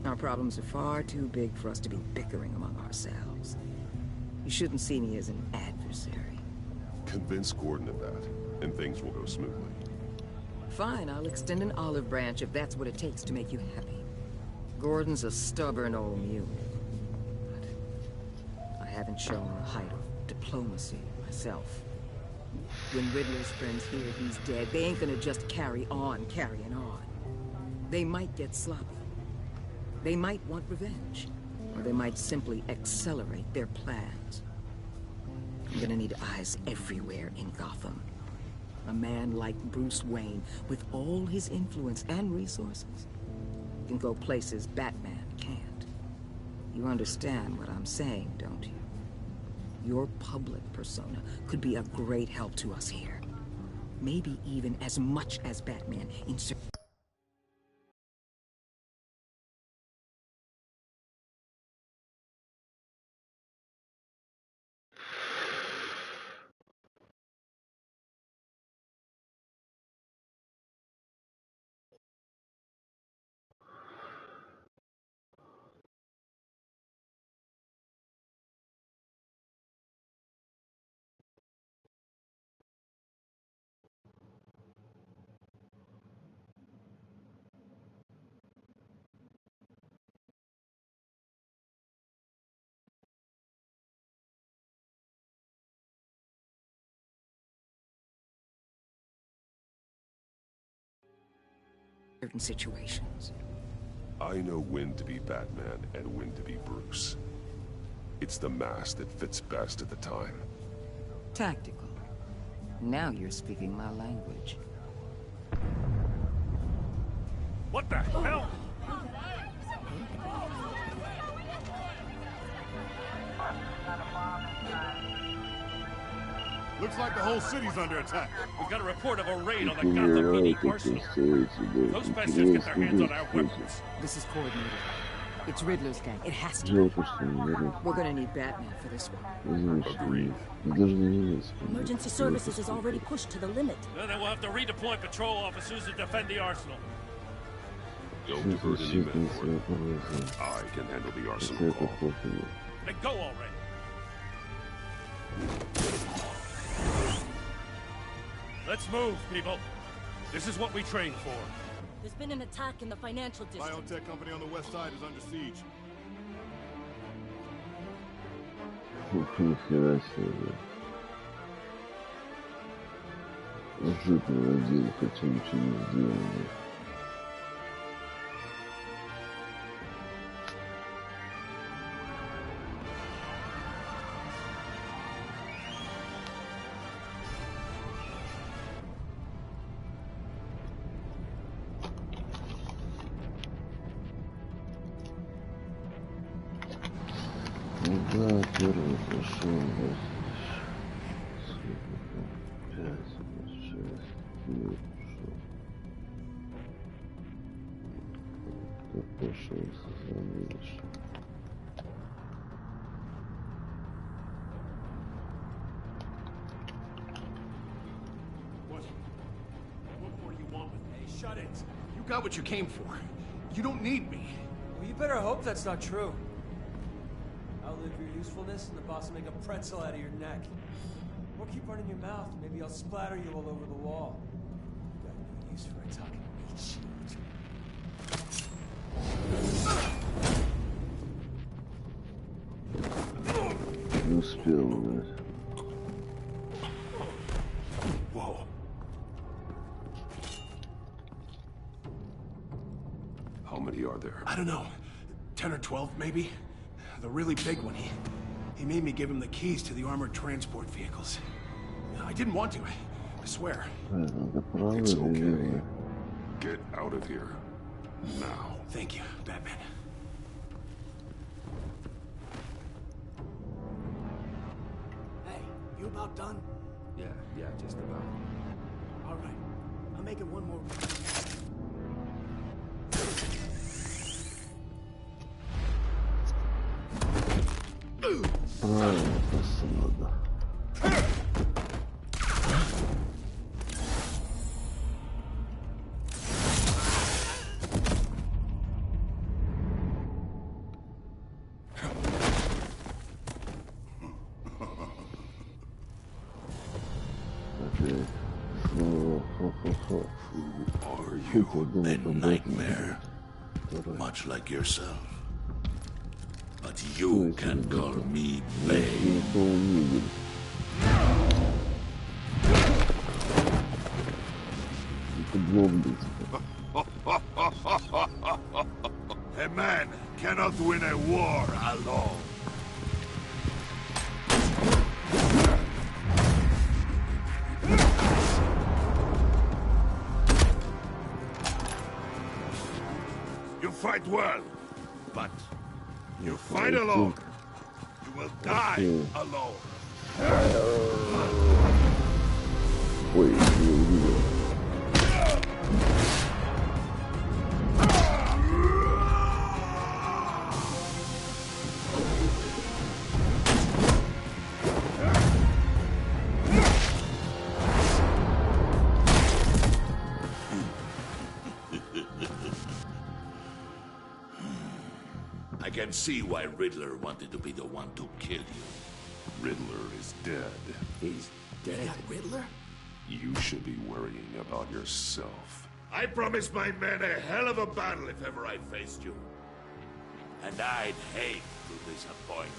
Our problems are far too big for us to be bickering among ourselves. You shouldn't see me as an adversary. Convince Gordon of that, and things will go smoothly. Fine, I'll extend an olive branch if that's what it takes to make you happy. Gordon's a stubborn old mule. But I haven't shown a height of diplomacy myself. When Riddler's friends hear he's dead, they ain't gonna just carry on carrying on. They might get sloppy. They might want revenge. Or they might simply accelerate their plans. I'm gonna need eyes everywhere in Gotham. A man like Bruce Wayne, with all his influence and resources, can go places Batman can't. You understand what I'm saying, don't you? Your public persona could be a great help to us here. Maybe even as much as Batman in certain... certain situations. I know when to be Batman and when to be Bruce. It's the mask that fits best at the time. Tactical. Now you're speaking my language. What the hell? Looks like the whole city's under attack. We've got a report of a raid on the Gotham PD arsenal. Those bastards get their hands on our weapons. This is coordinated. It's Riddler's gang. It has to. We're gonna need Batman for this one. Agreed. Emergency services is already pushed to the limit. Then we'll have to redeploy patrol officers to defend the arsenal. Don't divert any men for it. I can handle the arsenal call. Then go already. Let's move, people. This is what we trained for. There's been an attack in the financial district. Biotech company on the west side is under siege. Нихера себе. Житный отдел, хотя ничего не сделали. Да, первый пошел, сколько там, 5, 6, нет, пошел, созвонились. What more do you want with me? Hey, shut it. You got what you came for. You don't need me. Well, you better hope that's not true. Outlive your usefulness, and the boss will make a pretzel out of your neck. Or keep running your mouth. Maybe I'll splatter you all over the wall. Got no use for a talking meat shield. Не успел, блядь. Whoa. How many are there? I don't know. 10 or 12, maybe? The really big one, he made me give him the keys to the armored transport vehicles. I didn't want to, I swear. It's okay. Get out of here. Now. Thank you, Batman. Hey, you about done? Yeah, just about. All right. I'll make it one more. Правильно, посылка. Who are you? A nightmare, much like yourself. But you can call me Bane. A man cannot win a war alone. You fight well, but you fight alone. You will die alone. I can see why Riddler wanted to be the one to kill you. Riddler is dead. He's dead. You got Riddler? You should be worrying about yourself. I promised my men a hell of a battle if ever I faced you. And I'd hate to disappoint.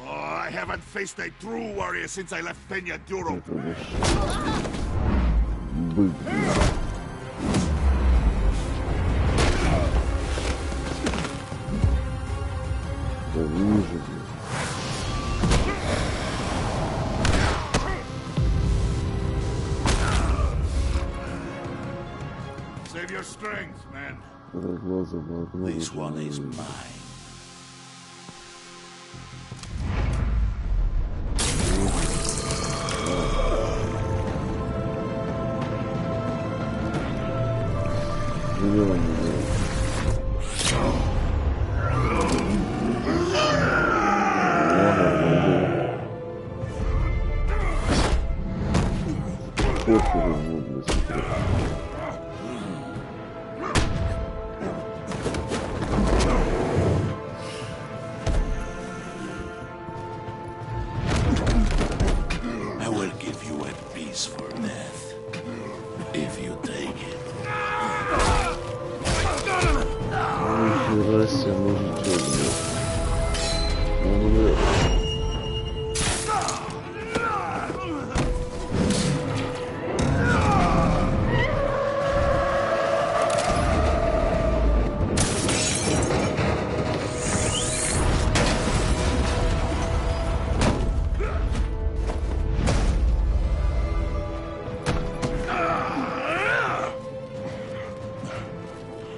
Oh, I haven't faced a true warrior since I left Peña Duro. Save your strength, man. This one is mine. I will give you a peaceful death, if you take it.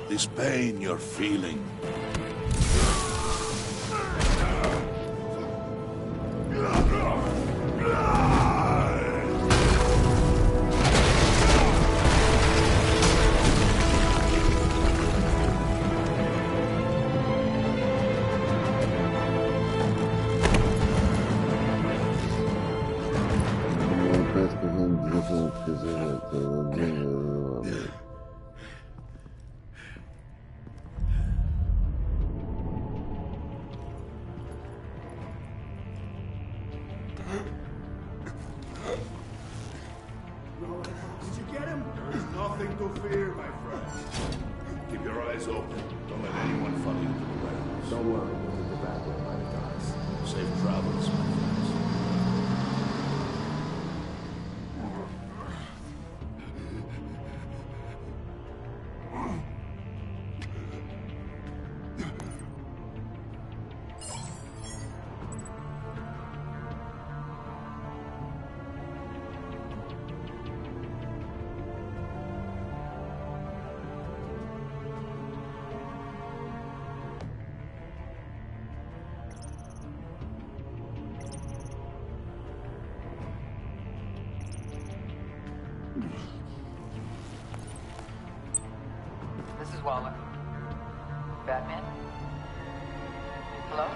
This pain you're feeling. Did you get him? There's nothing to fear, my friend. Keep your eyes open. Don't let anyone follow you to the warehouse. Don't worry, we'll take the back way by the docks. Safe travels, my friends. This is Waller. Batman? Hello?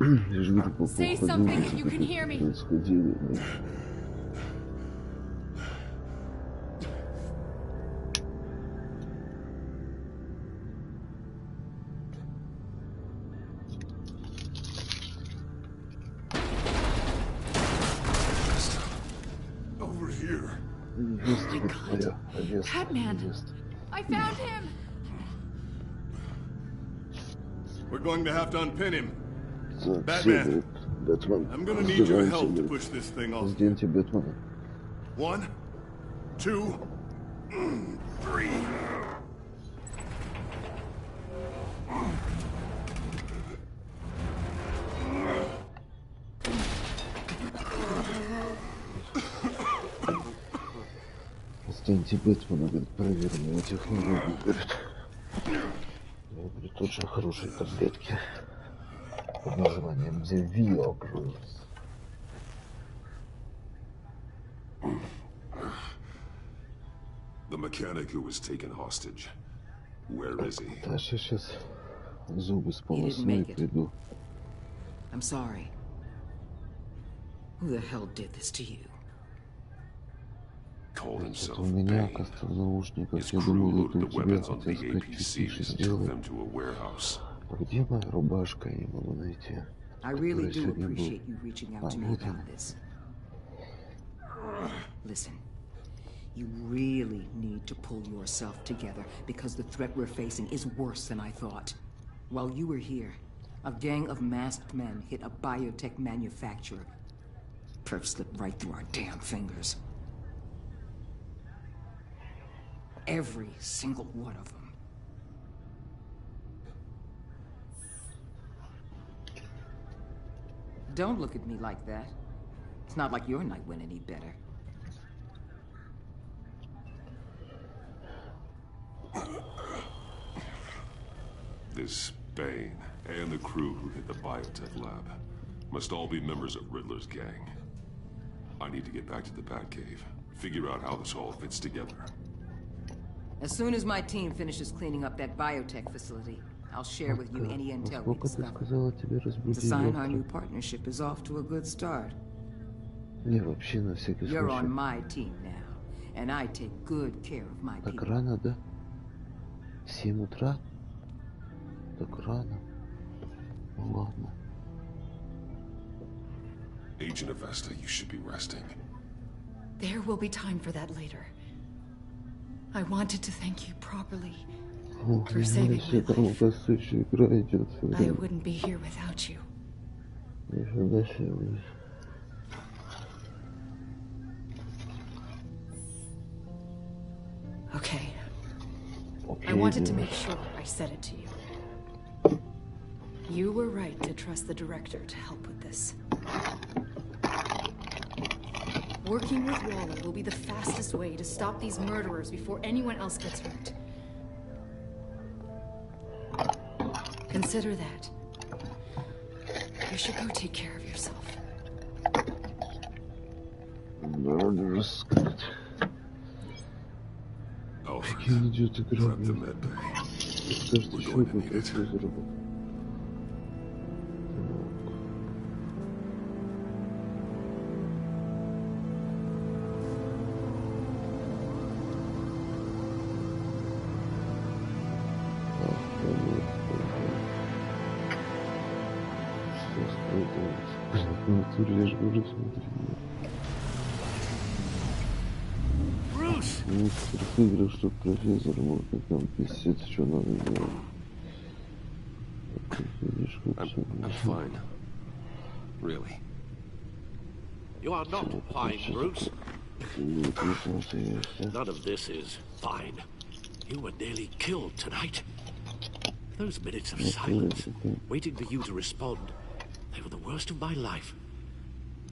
Лишь группа Say something if you can hear me. происходили. Over here. Batman! I found him! We're going to have to unpin him. Так, Batman, Бэтмен. I'm gonna need your help to push this thing off. Разденьте Бэтмена. 1, 2, 3. Разденьте Бэтмена, говорит, проверим его технологию, говорит. Я говорю, очень хорошие таблетки под названием Viagra. The mechanic who was taken hostage. Where is he? Да, сейчас зубы сполосну и приду. I'm sorry. Who the hell did this to you? Called himself У меня Bane. оказался в наушниках, His я crew думал, это loaded у the тебя, weapons on хотел the сказать, чуть тише APCs and took сделай. them to a warehouse. А где моя рубашка, я не могу найти. I really Которая do сегодня была. appreciate you reaching out to me вот about она. this. Listen, you really need to pull yourself together because the threat we're facing is worse than I thought. While you were here, a gang of masked men hit a biotech manufacturer. Perf slipped right through our damn fingers. Every single one of them. Don't look at me like that. It's not like your night went any better. This Bane and the crew who hit the biotech lab must all be members of Riddler's gang. I need to get back to the Batcave, figure out how this all fits together. As soon as my team finishes cleaning up that biotech facility, I'll share with you any intel we Сколько ты discover. сказала тебе It's a разбудить sign our доктора? new partnership is off to a good start. Не, вообще на всякий You're on случай. my team now, and I take good care of my Так people. рано, да? В 7 утра? Так рано. Ну ладно. Agent Avesta, you should be resting. There will be time for that later. I wanted to thank you properly Ох, for не saving все my там, life. оказывается, еще игра идет все I время. wouldn't be here without you. Нифига себе. Okay. I Окей, wanted to девушка. make sure I said it to you. You were right to trust the director to help with this. Working with Waller will be the fastest way to stop these murderers before anyone else gets hurt. Consider that. You should go take care of yourself. Надо сказать. Прикинь, идет игра. Prep the med bay. Кажется, еще какой-то заработал. Я же говорю, смотри. Ну, профессор, что профессор, может, там писец, что надо делать. I'm fine. Really. You are not fine, Bruce. None of this is fine. You were nearly killed tonight. Those minutes of silence, waiting for you to respond, they were the worst of my life.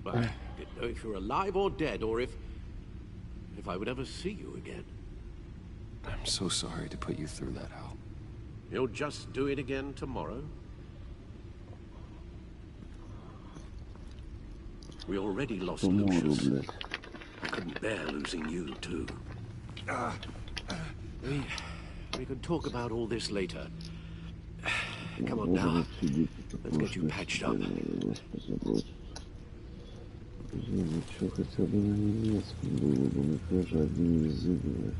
I didn't know if you were alive or dead, or if I would ever see you again. I'm so sorry to put you through that, Al. You'll just do it again tomorrow? We already lost Lucius. I couldn't bear losing you, too. We can talk about all this later. Come on now. Let's get you patched up. Ничего, хотя бы на немецком было бы, ну тоже один язык, блядь.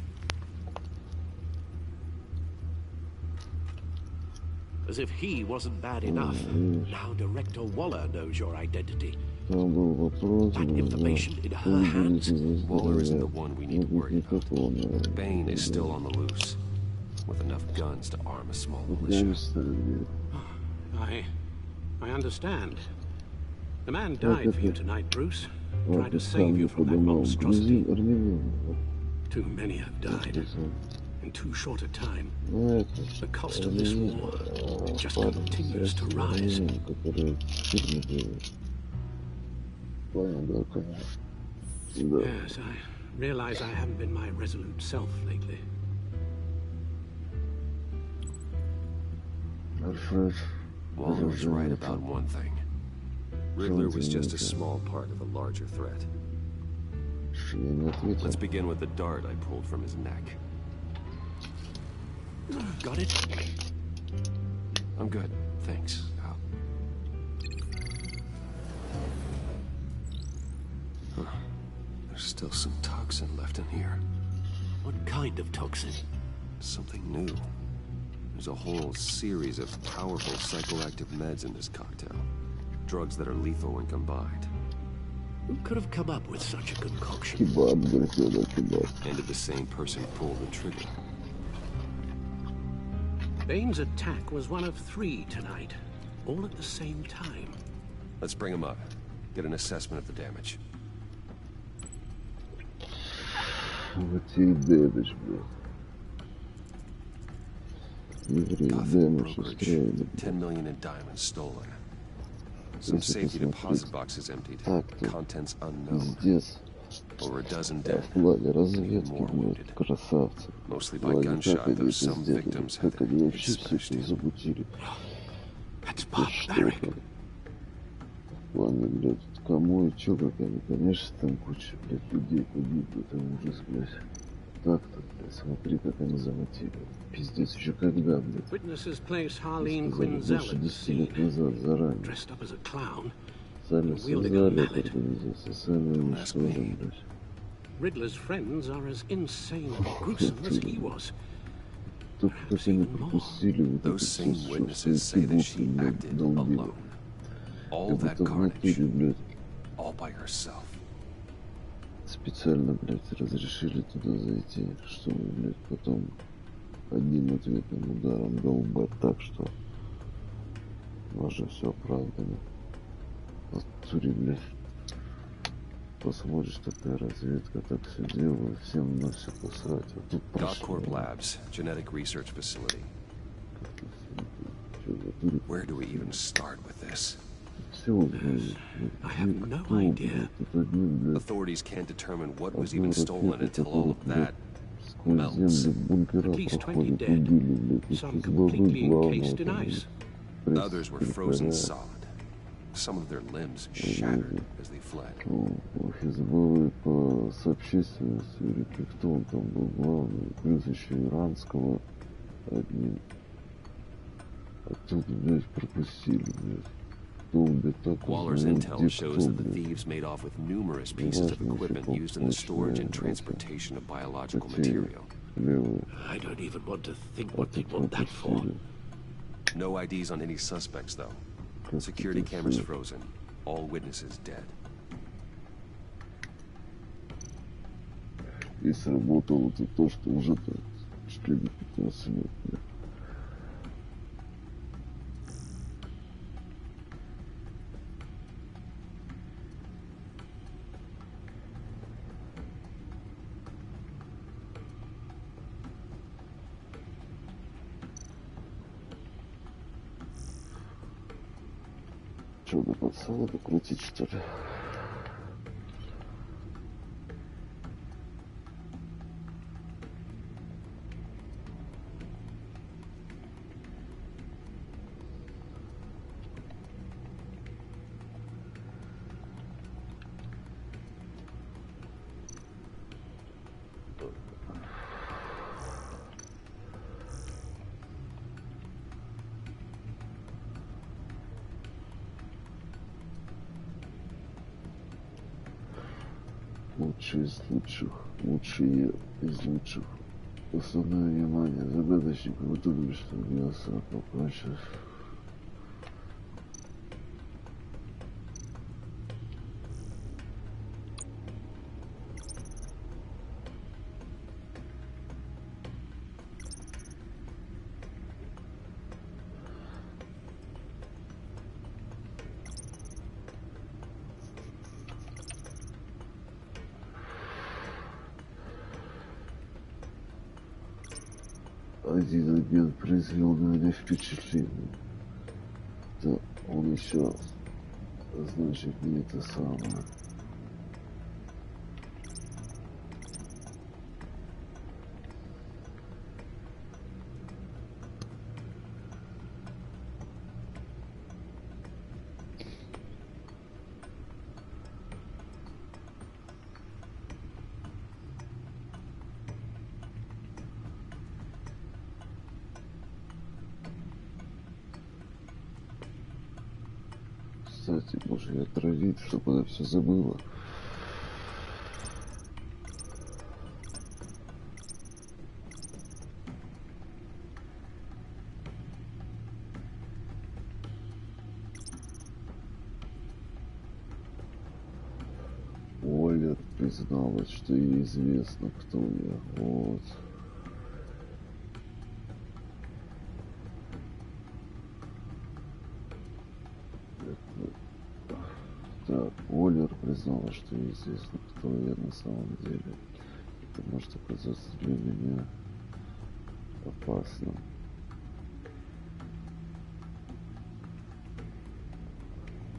As if he wasn't bad enough. Now Director Waller knows your identity. Там был вопрос, That information in her hands. Waller isn't the one we need to worry about. Bane is still on the loose, with enough guns to arm a small militia. I understand. The man died for you tonight, Bruce. Tried to save you from that monstrosity. Too many have died. In too short a time. The cost of this war just continues to rise. Yes, I realize I haven't been my resolute self lately. Waller was right about one thing. Riddler was just a small part of a larger threat. Let's begin with the dart I pulled from his neck. Got it? I'm good, thanks. Huh. There's still some toxin left in here. What kind of toxin? Something new. There's a whole series of powerful psychoactive meds in this cocktail. Drugs that are lethal when combined. Who could have come up with such a concoction? Kebab. And did the same person pull the trigger? Bane's attack was one of 3 tonight, all at the same time. Let's bring him up. Get an assessment of the damage. Вот тебе damage, блядь. Damage устроили. 10 million in diamonds stolen. Some safety deposit boxes emptied. Contents unknown. Over a dozen dead. В плане разведки, блядь, красавцы. Mostly В by плане, gunshot, как они though это some сделали, victims had как они their вообще heads все smashed это in. замутили. That's Это barbaric. что-то. В плане, блядь, кому и чё, как они, конечно, там куча, блядь, людей погибло, там ужас, блядь. Так-то, блядь, смотри, как они замутили. Пиздец, еще когда, блядь. Witnesses place Harleen Сказали, Quinzel больше at the 10 лет scene, назад, заранее. dressed up as a clown. Сами wielding a создали эту mallet. организацию, сами уничтожим, блядь. Riddler's friends are as insane and gruesome as he was. Только как они пропустили вот это Those все, same что witnesses say that she acted долбили. alone. All Как that будто в натуре, carnage, блядь, all by herself. специально, блядь, разрешили туда зайти, чтобы, блядь, потом одним ответным ударом долбать так, что уже все оправдано. В натуре, блядь, посмотришь, такая разведка, так все делает, всем на все посрать. А тут Godcorp Labs, genetic research facility. Where do we even start with this? I have no idea. Authorities can't determine what was even stolen until all of that melts. At least 20 dead, some completely encased in ice. Others were frozen solid. Some of their limbs shattered as they fled. Хизбаллы по сообщественности, или кто он там был главный, плюс еще иранского одним. А тут, блядь, пропустили, блядь. Waller's intel shows that the thieves made off with numerous pieces of equipment used in the storage and transportation of biological material. I don't even want to think what they'd want that for. No IDs on any suspects, though. Security cameras frozen. All witnesses dead. И сработало то, что уже чуть ли не 15 лет, блядь. Что, до пацана докрутить, что ли? Лучшие из лучших. Лучшие из лучших. Основное внимание. Загадочник. Вы только что бился, покончив. Один агент произвел на меня впечатление. Да, он еще, значит, не это самое. Кстати, может, я отравить, чтобы она все забыла. Оля призналась, что ей известно, кто я. Вот. Так, Оля признала, что ей известно, кто я на самом деле. Это может оказаться для меня опасным.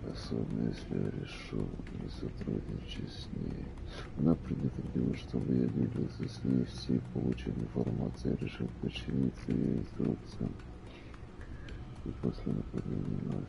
Особенно если я решу не сотрудничать с ней. Она предупредила, чтобы я делился с ней всей полученной информацией, решил подчиниться ее инструкциям. И после нападения на Альфа.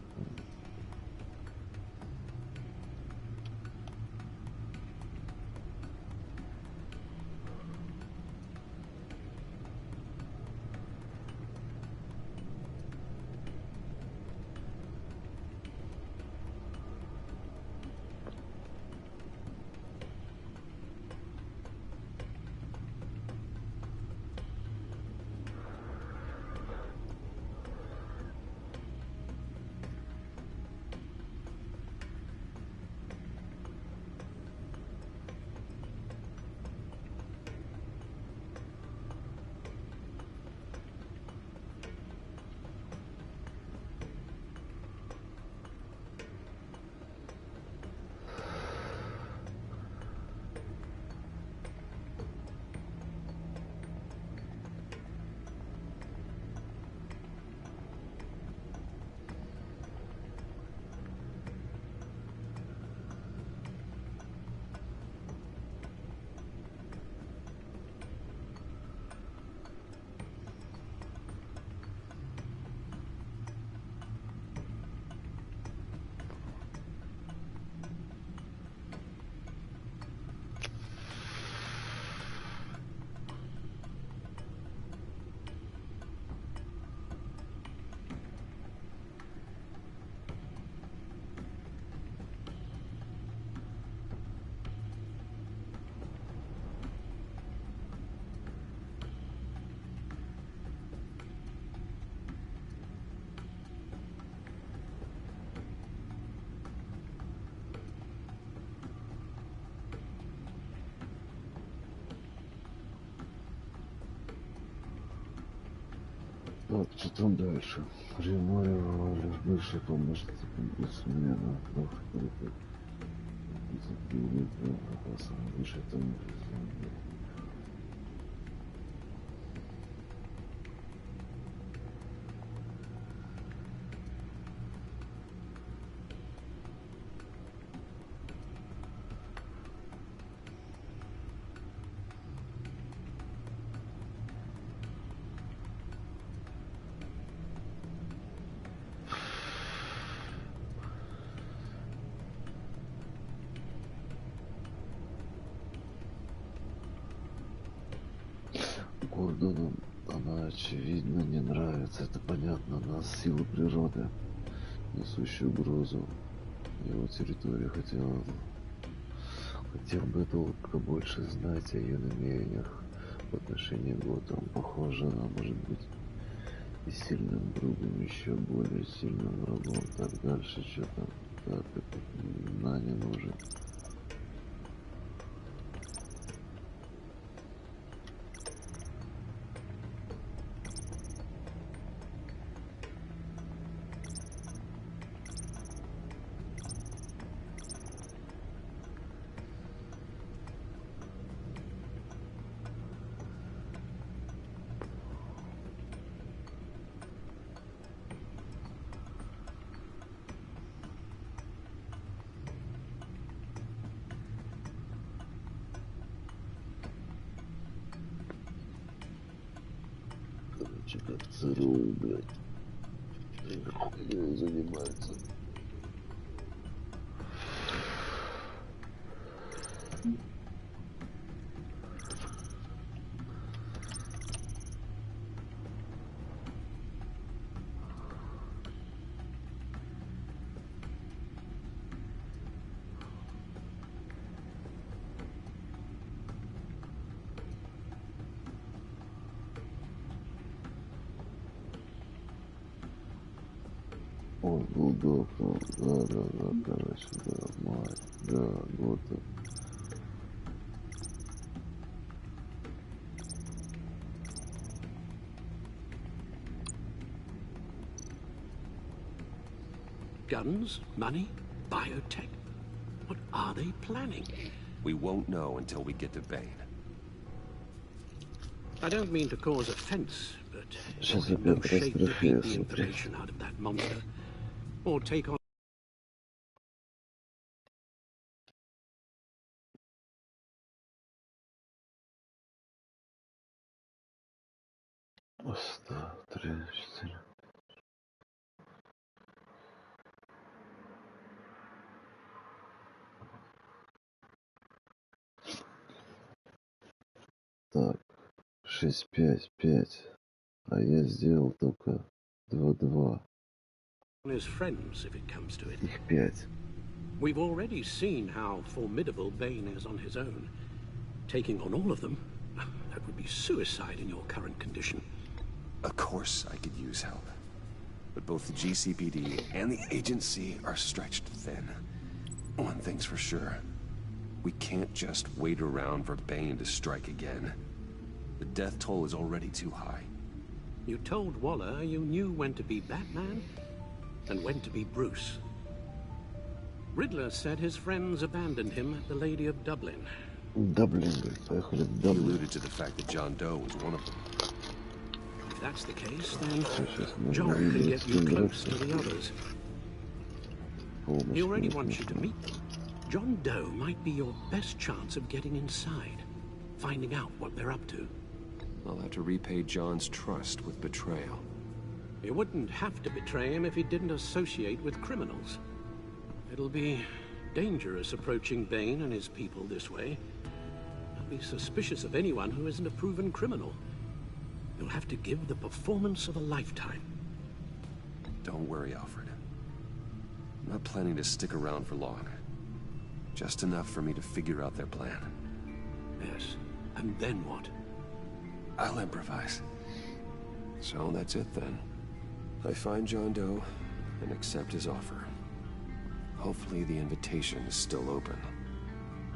Так, что там дальше? Прямой лишь бывший помощник бизнесмена. Закрыли запасом выше там. Гордону она, очевидно, не нравится. Это понятно. Нас силы природы, несущие угрозу его территории, хотела Хотел бы только больше знать о ее намерениях в отношении Готэма. Похоже, она может быть и сильным другом, еще более сильным врагом. Так дальше, что там? Так, это на не нужен. Короче, как ЦРУ, блядь. Хуйней занимается. Он был доктором, да, короче, да, мать, да, Готэм. Guns, money, biotech. What are they planning? We won't know until we get to Bane. I don't mean to cause offense, but Сейчас you're in no опять shape to распределение beat the смотреть. information out of that monster, or take on. Оставь 3, 4. Так, 6, 5, 5. А я сделал только 2-2. His friends, if it comes to it. Их 5. We've already seen how formidable Bane is on his own. Taking on all of them, that would be suicide in your current condition. Of course I could use help. But both the GCPD and the agency are stretched thin. One thing's for sure. We can't just wait around for Bane to strike again. The death toll is already too high. You told Waller you knew when to be Batman and when to be Bruce. Riddler said his friends abandoned him at the Lady of Dublin. Dublin, поехали в He Dublin. alluded to the fact that John Doe was one of them. If that's the case, then Сейчас нужно John can выбрать get you кем close драться. to the others. Помощь He already нужна. wants you to meet them. John Doe might be your best chance of getting inside, finding out what they're up to. I'll have to repay John's trust with betrayal. You wouldn't have to betray him if he didn't associate with criminals. It'll be dangerous approaching Bane and his people this way. They'll be suspicious of anyone who isn't a proven criminal. You'll have to give the performance of a lifetime. Don't worry, Alfred. I'm not planning to stick around for long. Just enough for me to figure out their plan. Yes, and then what? I'll improvise. So that's it then. I find John Doe and accept his offer. Hopefully the invitation is still open.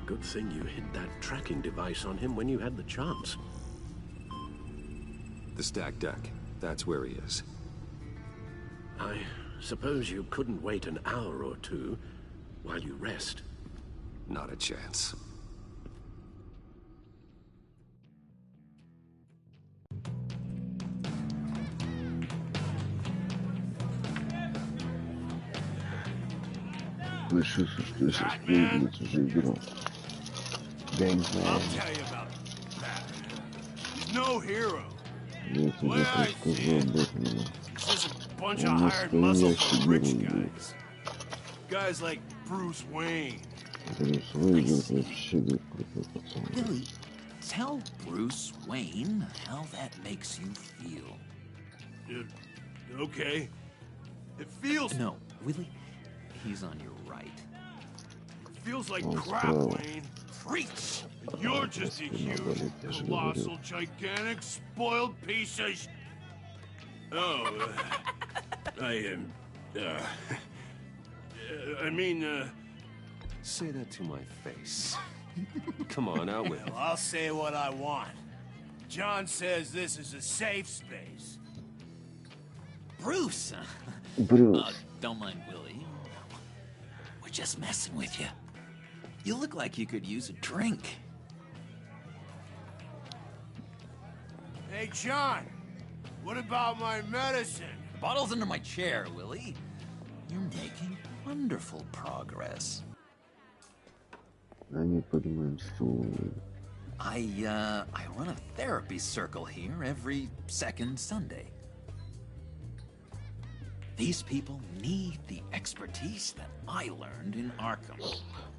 Good thing you hid that tracking device on him when you had the chance. The stacked deck. That's where he is. I suppose you couldn't wait an hour or two while you rest. Not a chance. Слышу, что я сейчас появилась уже играл. Я не знаю. I'll tell you about Batman. He's no hero. Я тебе Well, I рассказал об этом. He's just a bunch Он of hired muscle настоящий for rich герой, блядь. guys. Guys like Bruce Wayne. Брюс Уэйн вообще какой-то пацан. Billy, tell Bruce Wayne how that makes you feel. Dude, okay. It feels... No, Willie, he's on your right. Feels like Oh, crap, so- Wayne. Preach! You're just a huge, colossal, gigantic, spoiled piece of sh... Oh, I mean, Say that to my face. Come on, out with it. Well, I'll say what I want. John says this is a safe space. Bruce! Bruce. Don't mind Willie. We're just messing with you. You look like you could use a drink. Hey, John. What about my medicine? The bottle's under my chair, Willie. You're making wonderful progress. Они поднимаем стул. I run a therapy circle here every second Sunday. These people need the expertise that I learned in Arkham.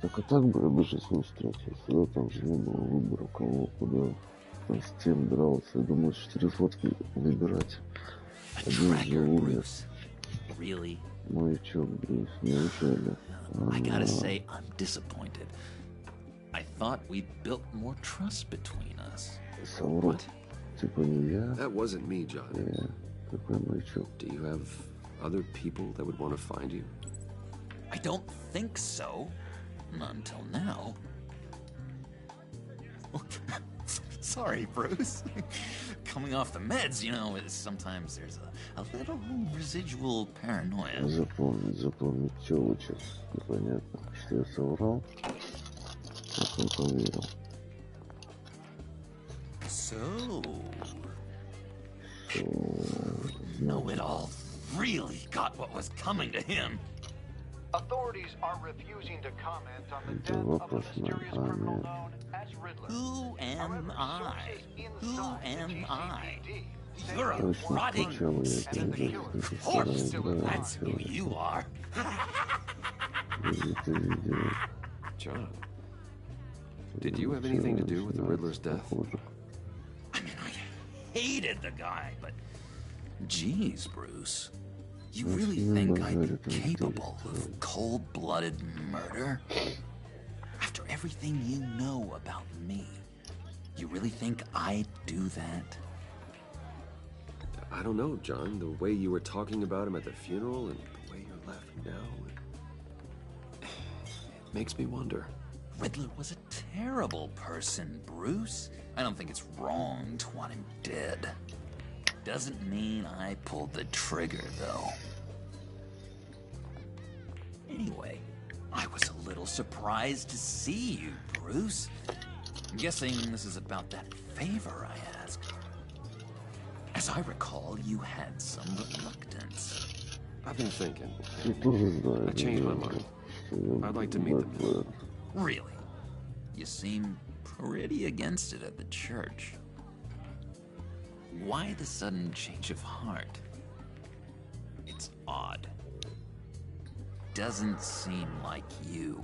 Так и так бы я бы сейчас не встретился. Да, там же не было выбора, кого куда. С тем дрался. Думаю, 4 фотки выбирать. Один же умер. Really? Маячок, Брюс. Неужели? I gotta say, I'm disappointed. I thought we'd built more trust between us. Соврал. Типа не я. That wasn't me, John. Какой маячок? Do you have other people that would want to find you? I don't think so. Not until now. Sorry, Bruce. Coming off the meds, you know, sometimes there's a little residual paranoia. Запомнить, что лучше. Непонятно, что я соврал. Как он поверил. So... Know-it-all really got what was coming to him. Authorities are refusing to comment on the death of a mysterious criminal known as Riddler. Who am I? Who am I? You're a rotting, stinking corpse. That's who you are. John, did you have anything to do with the Riddler's death? I mean, I hated the guy, but... Geez, Bruce. You really think I'm capable of cold-blooded murder? After everything you know about me, you really think I'd do that? I don't know, John. The way you were talking about him at the funeral and the way you're laughing now... It makes me wonder. Riddler was a terrible person, Bruce. I don't think it's wrong to want him dead. Doesn't mean I pulled the trigger, though. Anyway, I was a little surprised to see you, Bruce. I'm guessing this is about that favor I asked. As I recall, you had some reluctance. I've been thinking. I changed my mind. I'd like to meet the man. Really? You seem pretty against it at the church. Why the sudden change of heart? It's odd. Doesn't seem like you.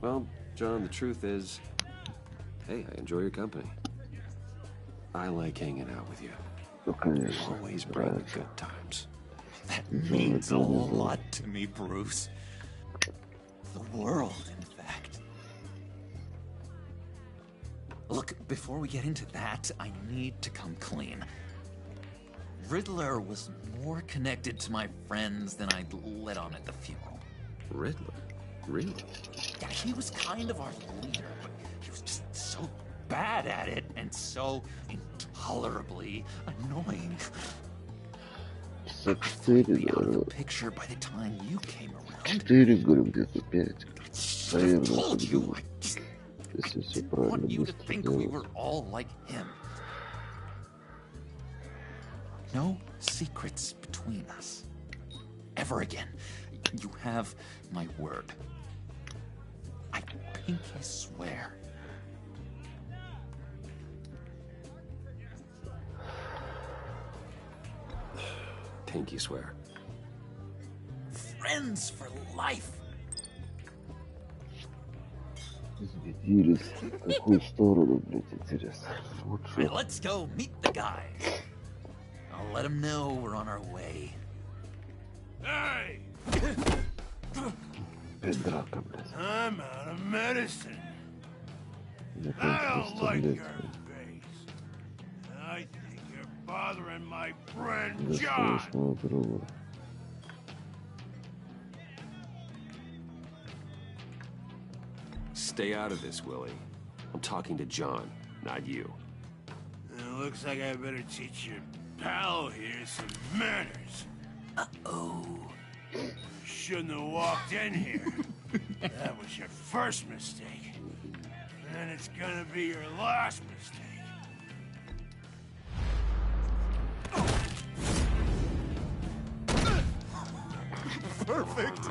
Well, John, the truth is, hey, I enjoy your company. I like hanging out with you. You always bring the good times. That means a lot to me, Bruce. The world, in fact. Look, before we get into that, I need to come clean. Riddler was more connected to my friends than I'd let on at the funeral. Riddler? Really? Yeah, he was kind of our leader, but he was just so bad at it and so intolerably annoying. I thought I'd be out of the picture by the time you came around. 4, говорю, где-то 5. I told you, I just didn't want you to think we were all like him. No secrets between us. Ever again. You have my word. I pinky swear. Pinky swear. Friends for life. Сбедились. В какую сторону, блядь, интересно? Right, let's go meet the guy. I'll let him know we're on our way. Hey! Без драка, блядь. I'm out of medicine. don't like your face. I think you're bothering my friend John. Stay out of this, Willie. I'm talking to John, not you. It looks like I better teach your pal here some manners. Uh-oh. Shouldn't have walked in here. That was your first mistake. And it's gonna be your last mistake. Perfect.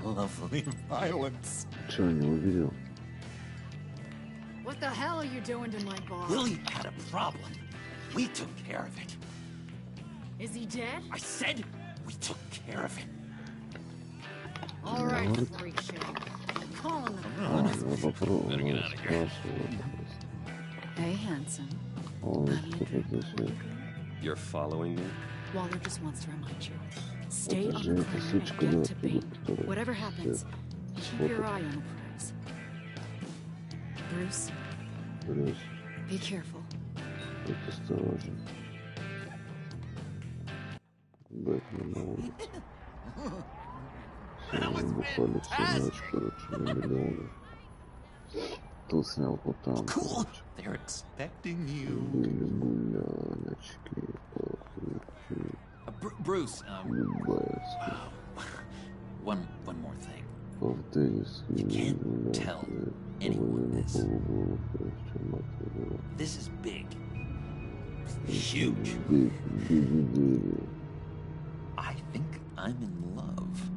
Lovely violence. Чё, не увидел? What the hell are you doing to my boss? Willie had a problem. We took care of it. Is he dead? I said we took care of it. All right, freak show. I'm calling the Better get out of here. Hey, handsome. You're following me? Waller just wants to remind you. Stay on the ground and get to bait. Whatever happens, keep your eye on the prize. Bruce, be careful. Будь осторожен. Бэтмен на улице. Сегодня бухали всю ночь, короче, на миллионы. Кто снял потом, короче. They're expecting you. Были гуляночки, пахнучи. Bruce, Любая one more thing. You can't tell anyone this. This is big. Huge. I think I'm in love.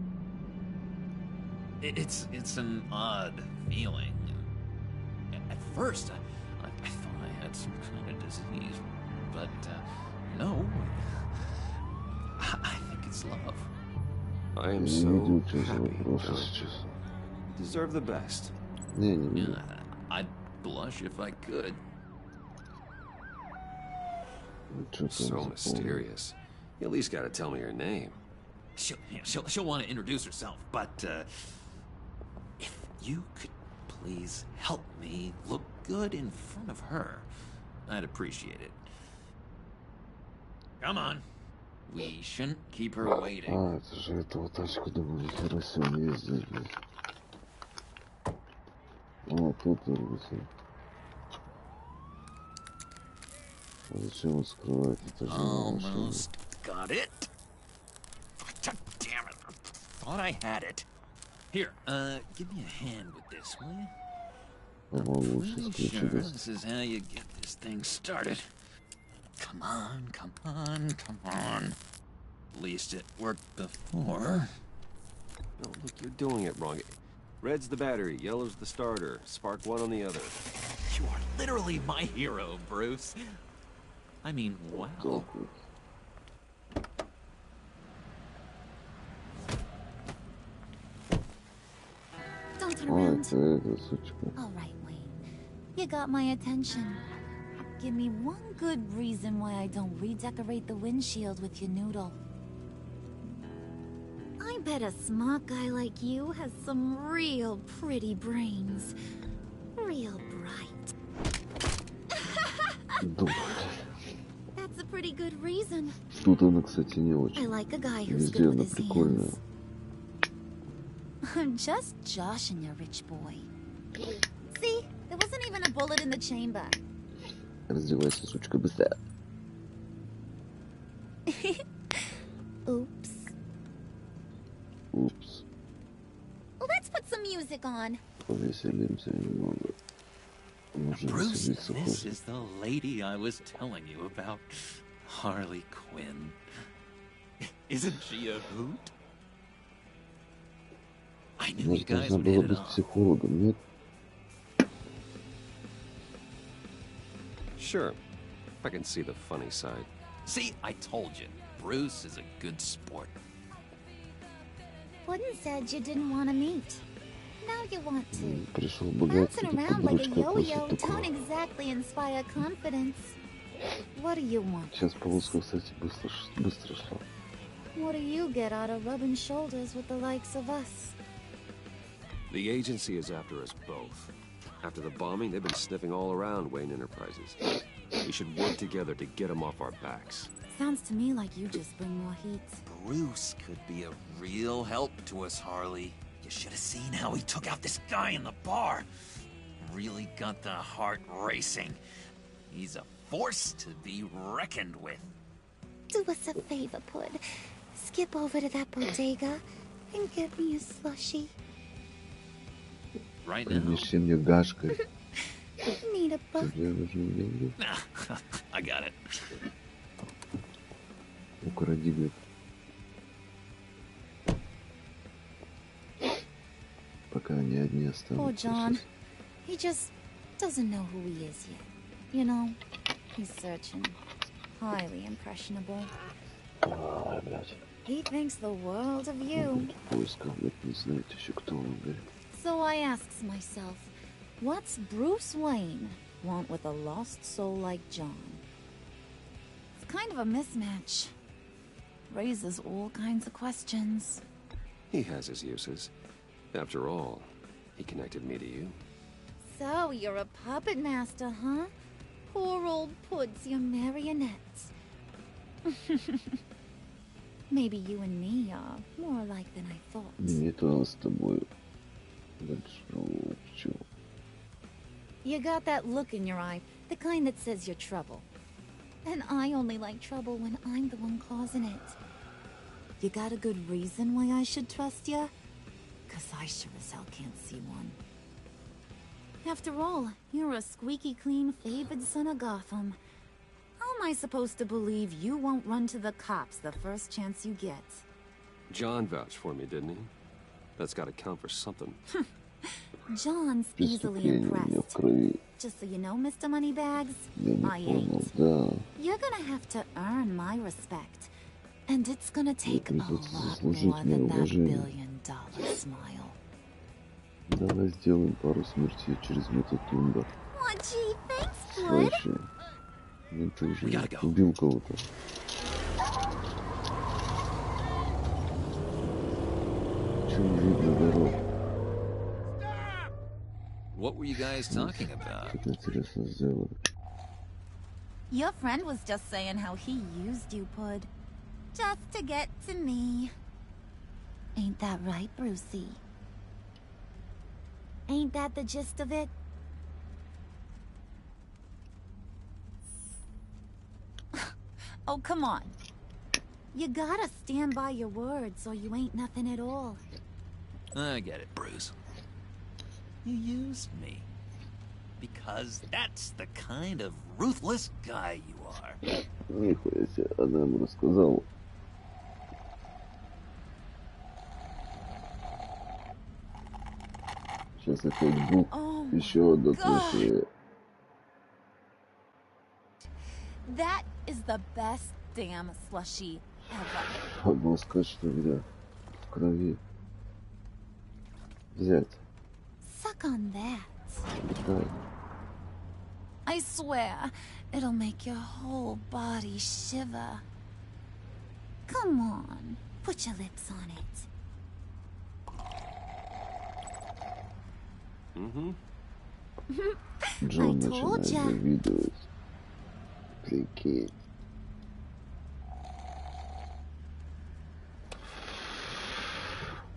It's an odd feeling. At first, I thought I had some kind of disease, but no. I think it's love. I am so happy. You deserve the best. I'd blush if I could. So mysterious. You at least gotta tell me your name. She'll want to introduce herself, but if you could please help me look good in front of her, I'd appreciate it. Come on. We shouldn't keep her waiting. Это же этого тачку, думаю, нихера себе он ездит, блядь. Тут вырвался. А зачем он скрывает? Это же Almost got it. Damn it. Thought I had it. Here, give me a hand with this, will you? Pretty sure this is how you get this thing started. Come on, come on, come on. At least it worked before. No, look, you're doing it wrong. Red's the battery, yellow's the starter, spark one on the other. You are literally my hero, Bruce. I mean, wow. Don't turn around. All right, Wayne. You got my attention. Give me one good reason why I don't redecorate the windshield with your noodle. I bet a smart guy like you has some real pretty brains. Real bright. That's a pretty good reason. Тут она, кстати, не очень. I like a guy who's Везде good она with his прикольная. hands. I'm just joshing you, rich boy. See? There wasn't even a bullet in the chamber. Раздевайся, сучка, быстро. Oops. Упс. Well, let's put some music on. Повеселимся немного. Может, Bruce, веселиться this хочешь? is the lady I was telling you about. Harley Quinn. Isn't she a hoot? I knew you Может, guys нужно would было hit it быть off. психологом, нет? Sure. I can see the funny side. See, I told you. Bruce is a good sport. Wooden said you didn't want to meet. Now you want to. Пришел богатый, Bouncing тут around like a подружка yo-yo просит don't такого. exactly inspire confidence. What do you want? Сейчас полоска, кстати, быстро шла. What do you get out of rubbing shoulders with the likes of us? The agency is after us both. After the bombing, they've been sniffing all around Wayne Enterprises. We should work together to get them off our backs. Sounds to me like you just bring more heat. Bruce could be a real help to us, Harley. You should have seen how he took out this guy in the bar. Really got the heart racing. He's a force to be reckoned with. Do us a favor, Pud. Skip over to that bodega and get me a slushie. Right now? Принеси мне гашкой. Need a buck. Тебе нужны деньги? I got it. Укради, говорит. Пока они одни останутся. Poor John. He just doesn't know who he is yet. You know, he's searching. Highly impressionable. Ай, блядь. He thinks the world of you. В поисках, блядь, не знает еще, кто он, блядь. So I asks myself, what's Bruce Wayne want with a lost soul like John? It's kind of a mismatch. Raises all kinds of questions. He has his uses. After all, he connected me to you. So you're a puppet master, huh? Poor old Puds, your marionettes. Maybe you and me are more alike than I thought. Нет, он с тобой. Большого чего. You got that look in your eye, the kind that says you're trouble. And I only like trouble when I'm the one causing it. You got a good reason why I should trust you? 'Cause I sure as hell can't see one. After all, you're a squeaky clean favored son of Gotham. How am I supposed to believe you won't run to the cops the first chance you get? John vouched for me, didn't he? That's gotta count for something. John's easily impressed. Just so you know, Mr. Moneybags, I ain't. You're gonna have to earn my respect. And it's gonna take a lot more than that $1 billion smile. Давай сделаем пару смертей через метатумба. Oh, gee, thanks, Bud. Слушай, ну ты уже убил кого-то. Чем видно дорог? What were you guys talking about? Как интересно сделано. Your friend was just saying how he used you, Pud. Just to get to me. Ain't that right, Brucey? Ain't that the gist of it? Oh, come on. You gotta stand by your words or you ain't nothing at all. I get it, Bruce. You used me. Because that's the kind of ruthless guy you are. Нихуя себе, она ему рассказала. Сейчас опять бук. Еще одно плохое. That is the best damn slushie ever. Могу сказать, что меня в крови. Взять. Suck on that. Да. I swear, it'll make your whole body shiver. Come on, put your lips on it. Джон I told начинает ya. завидовать. Прикинь.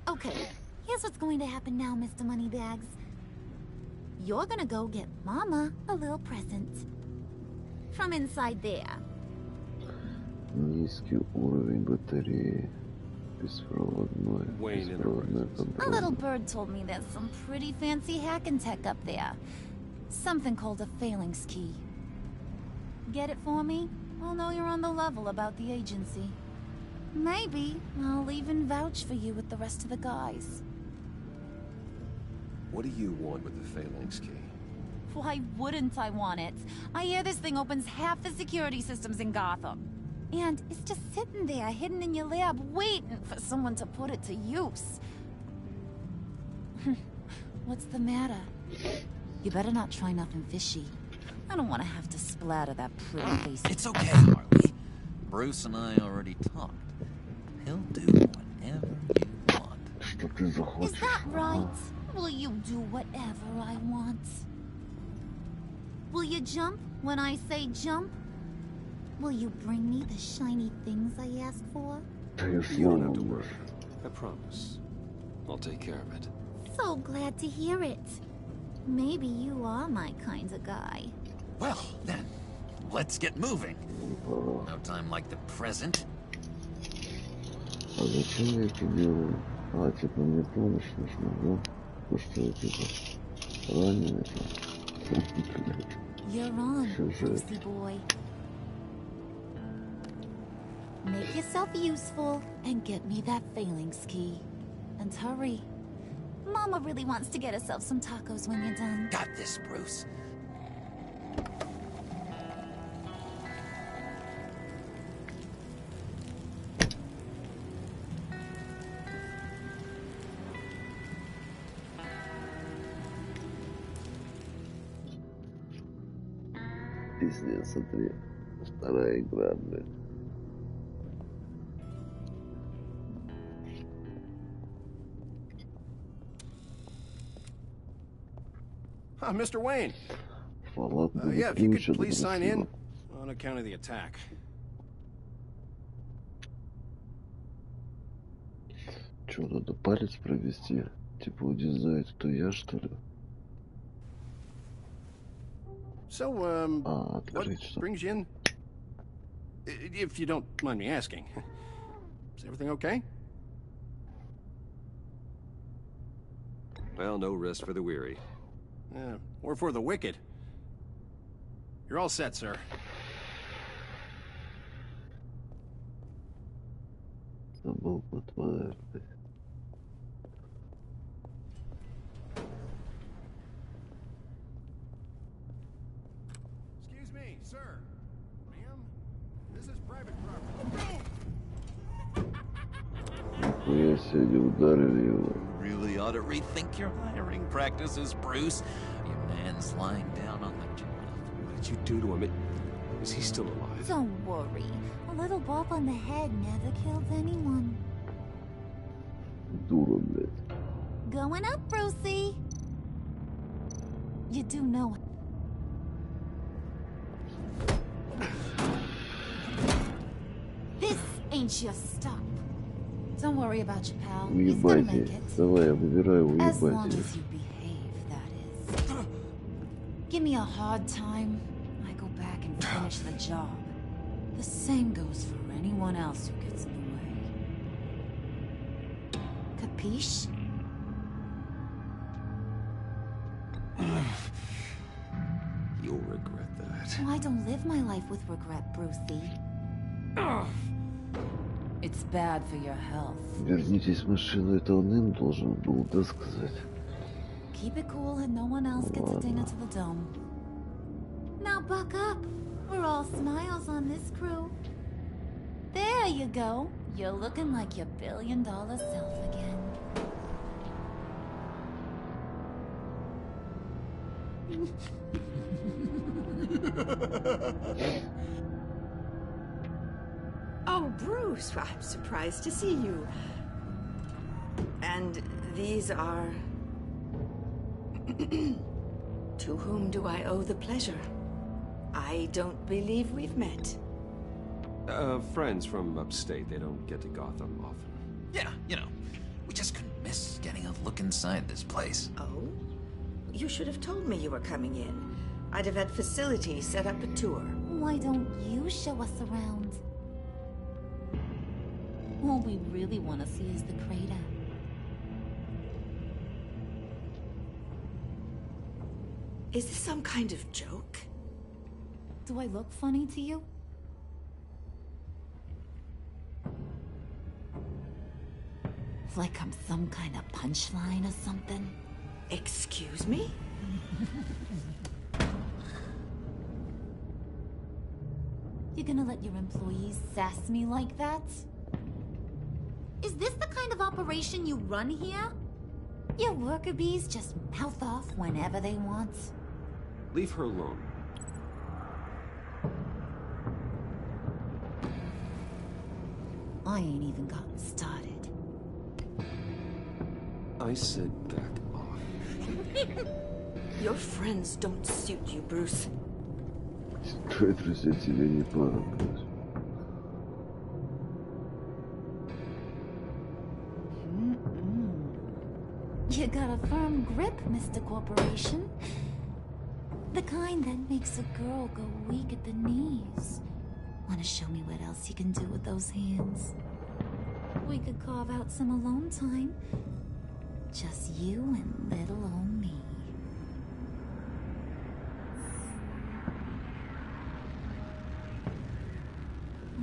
Okay, here's what's going to happen now, Mr. Moneybags. You're gonna go get Mama a little present. From inside there. Низкий уровень батареи. Беспроводной. Беспроводной A little контроль. bird told me there's some pretty fancy hacking tech up there. Something called a phalanx key. Get it for me? I'll know you're on the level about the agency. Maybe I'll even vouch for you with the rest of the guys. What do you want with the phalanx key? Why wouldn't I want it? I hear this thing opens half the security systems in Gotham. And it's just sitting there, hidden in your lab, waiting for someone to put it to use. What's the matter? You better not try nothing fishy. I don't want to have to splatter that pretty face. It's okay, Harley. Bruce and I already talked. He'll do whatever you want. Что ты Is захочешь? that right? Will you do whatever I want? Will you jump when I say jump? Will you bring me the shiny things I ask for? You don't have to worry. I promise. I'll take care of it. So glad to hear it. Maybe you are my kind of guy. Well, then, let's get moving. No time like the present. А зачем я это делаю? А, типа мне помощь нужна, да? То, что я типа раненый там. You're on, Brucey boy. Make yourself useful and get me that phalanx key. And hurry. Mama really wants to get herself some tacos when you're done. Got this, Bruce. Пиздец, смотри. Вторая игра, блядь. Mr. Wayne. Fallout Yeah, if you could please sign in on account of the attack. Чё, надо палец провести? Типа удизает, кто я, что ли? So, what brings you in? If you don't mind me asking. Is everything okay? Well, no rest for the weary. Yeah, or for the wicked. You're all set, sir. Забыл подпадать. Excuse me, sir. Ma'am, this is private property. Нихуя себе, не ударили его. Really ought to rethink your hiring practices, Bruce. Your man's lying down on the job. What did you do to him? Is he still alive? Don't worry. A little bump on the head never killed anyone. Дура, блядь. Going up, Brucey. You do know. This ain't your stop. Don't worry about your pal. He's gonna make Уебайте. it. Давай, я выбираю As long уебать. as you behave, that is. Give me a hard time, I go back and finish the job. The same goes for anyone else who gets in the way. Capiche? You'll regret that. Oh, I don't live my life with regret, Brucey. It's bad for your health. Вернитесь в машину, это он им должен был, да, сказать? Keep it cool and no one else gets a dinger to the dome. Now buck up. We're all smiles on this crew. There you go. You're looking like your billion-dollar self again. Oh, Bruce, I'm surprised to see you. And these are... To whom do I owe the pleasure? I don't believe we've met. Friends from upstate. They don't get to Gotham often. Yeah, you know, we just couldn't miss getting a look inside this place. Oh? You should have told me you were coming in. I'd have had facilities set up a tour. Why don't you show us around? All we really want to see is the crater. Is this some kind of joke? Do I look funny to you? Like I'm some kind of punchline or something? Excuse me? You're gonna let your employees sass me like that? Is this the kind of operation you run here? Your worker bees just mouth off whenever they want? Leave her alone. I ain't even gotten started. I said back off. Your friends don't suit you, Bruce. Твои друзья тебе не пара, Брюс. You got a firm grip, Mr. Corporation. The kind that makes a girl go weak at the knees. Wanna show me what else you can do with those hands? We could carve out some alone time. Just you and little old me.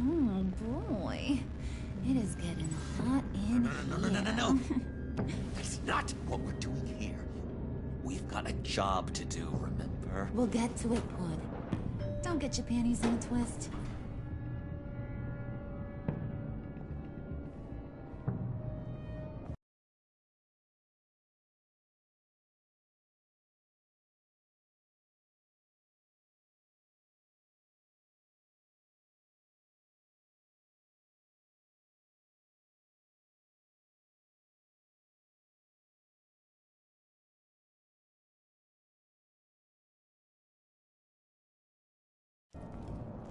Oh boy. It is getting hot in here. No. That's not what we're doing here. We've got a job to do, remember? We'll get to it, Wood. Don't get your panties in a twist.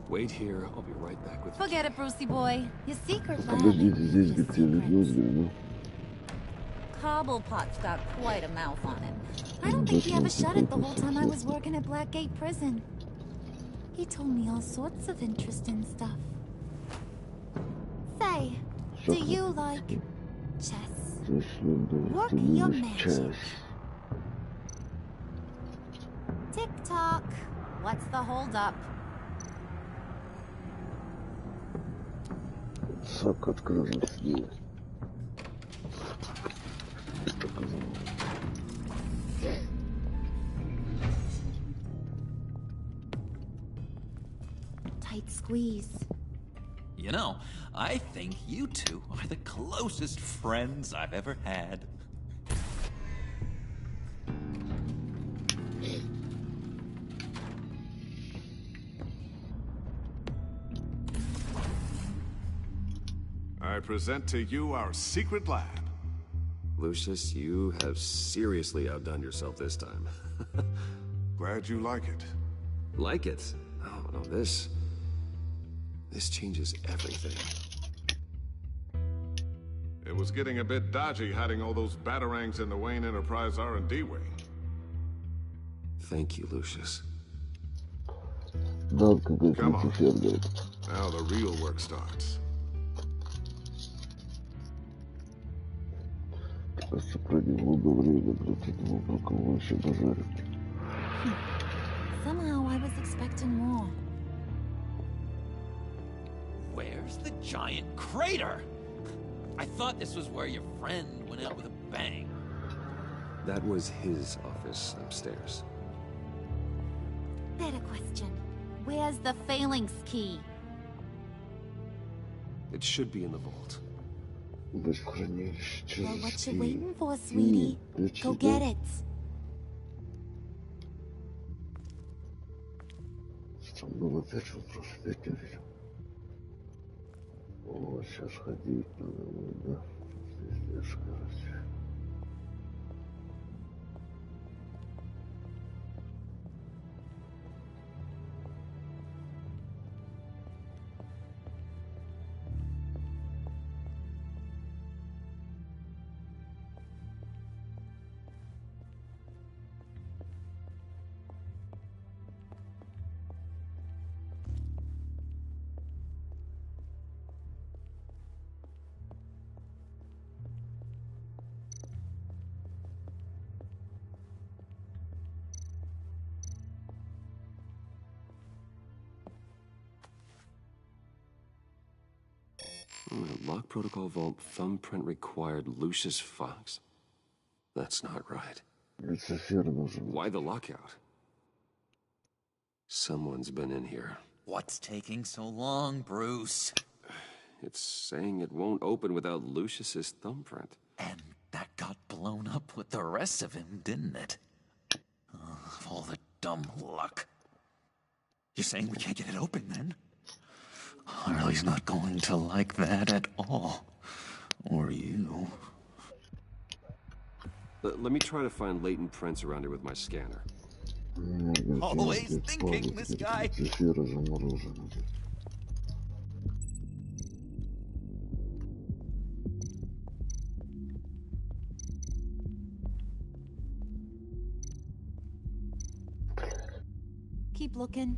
Wait here, I'll be right back with you. Forget it, Brucey boy. Your secret lab. Подождите, здесь где ты вернусь, говорю, ну. Cobblepot's got quite a mouth on him. I don't think he ever shut it the whole time I was working at Blackgate Prison. He told me all sorts of interesting stuff. Say, do you like chess? Work your magic. Tick-tock. What's the hold-up? Сак открылся здесь. Tight squeeze. You know, I think you two are the closest friends I've ever had. I present to you our secret lab. Lucius, you have seriously outdone yourself this time. Glad you like it. Like it? Oh, no, this changes everything. It was getting a bit dodgy hiding all those batarangs in the Wayne Enterprise R&D wing. Thank you, Lucius. Come on. Now the real work starts. Просто проделал время, блядь, этого бракова еще базарит. Somehow I was expecting more. Where's the giant crater? I thought this was where your friend went out with a bang. That was his office upstairs. Better question. Where's the phalanx key? It should be in the vault. Well, what you waiting for, sweetie? Go get it. Там был опять вопрос, опять не видел. О, сейчас ходить надо будет, да? Пиздец, короче. Lock protocol vault thumbprint required Lucius Fox. That's not right. Why the lockout? Someone's been in here. What's taking so long, Bruce? It's saying it won't open without Lucius's thumbprint. And that got blown up with the rest of him, didn't it? Of all the dumb luck. You're saying we can't get it open, then? I really Sully's not going to like that at all. Or you. Let me try to find latent prints around here with my scanner. Always thinking, this guy. Keep looking.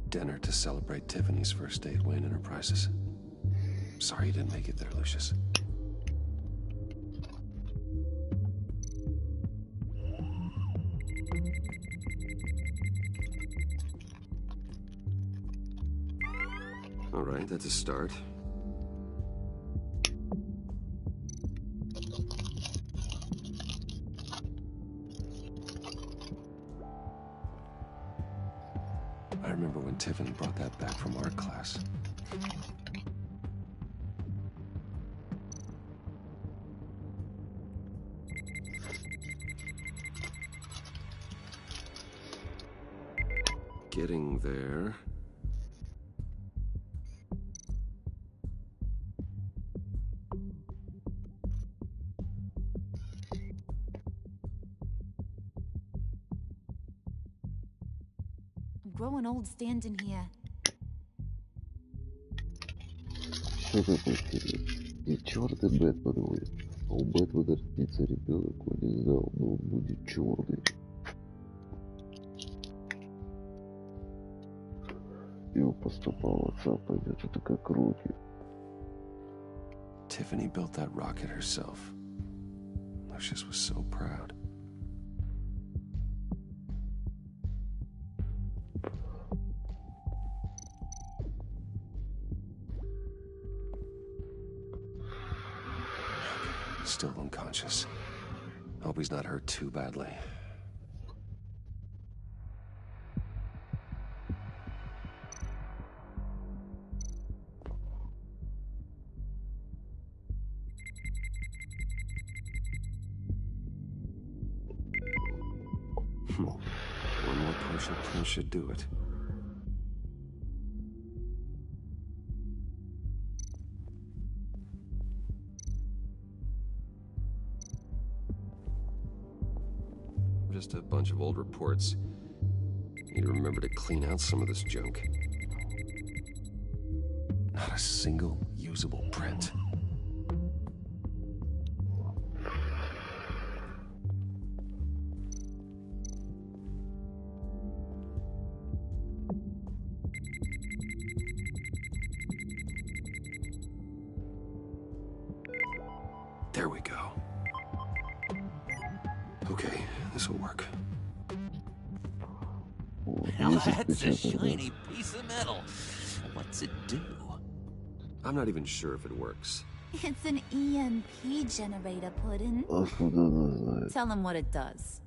Dinner to celebrate Tiffany's first day at Wayne Enterprises. Sorry you didn't make it there, Lucius. All right, that's a start. I remember when Tiffany brought that back from art class. Getting there. I'm growing old standing here. Что такое вперед? И чёртый Бэт подводит. А у Бэтвуда родится ребенок, он не знал, но он будет чёрный. Его поступал отца пойдет, это как руки. Tiffany built that rocket herself. Lucius was so proud. Still unconscious. Hope he's not hurt too badly. One more partial pull should do it. Just a bunch of old reports. Need to remember to clean out some of this junk. Not a single usable print. There we go. Okay, this will work. Now that's a shiny piece of metal. What's it do? I'm not even sure if it works. It's an EMP generator, Puddin'. Tell him what it does.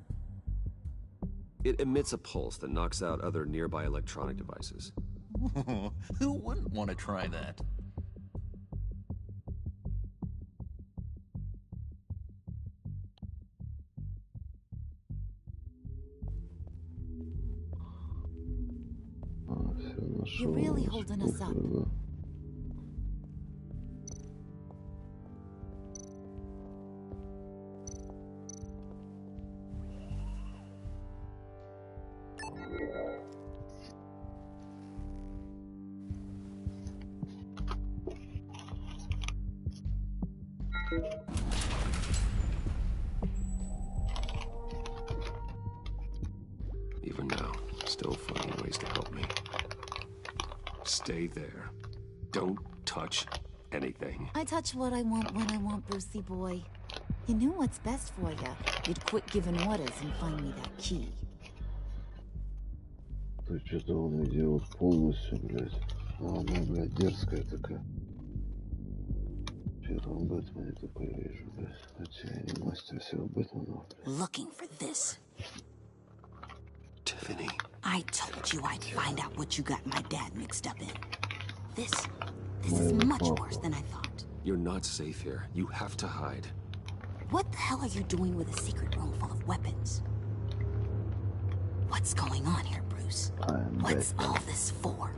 It emits a pulse that knocks out other nearby electronic devices. Who wouldn't want to try that? You're really holding us up. Even now, still finding ways to help me. Stay there. Don't touch anything. I touch what I want when I want, Brucey boy. You knew what's best for you. You'd quit giving orders and find me that key. То что-то он идиот полностью, блядь. А она, блядь, дерзкая такая. В первом Бэтмене такое вижу, блядь. Хотя я не мастер всего Бэтмена. Looking for this. Tiffany. I told you I'd find out what you got my dad mixed up in. This is much worse than I thought. You're not safe here. You have to hide. What the hell are you doing with a secret room full of weapons? What's going on here, Bruce? What's all this for?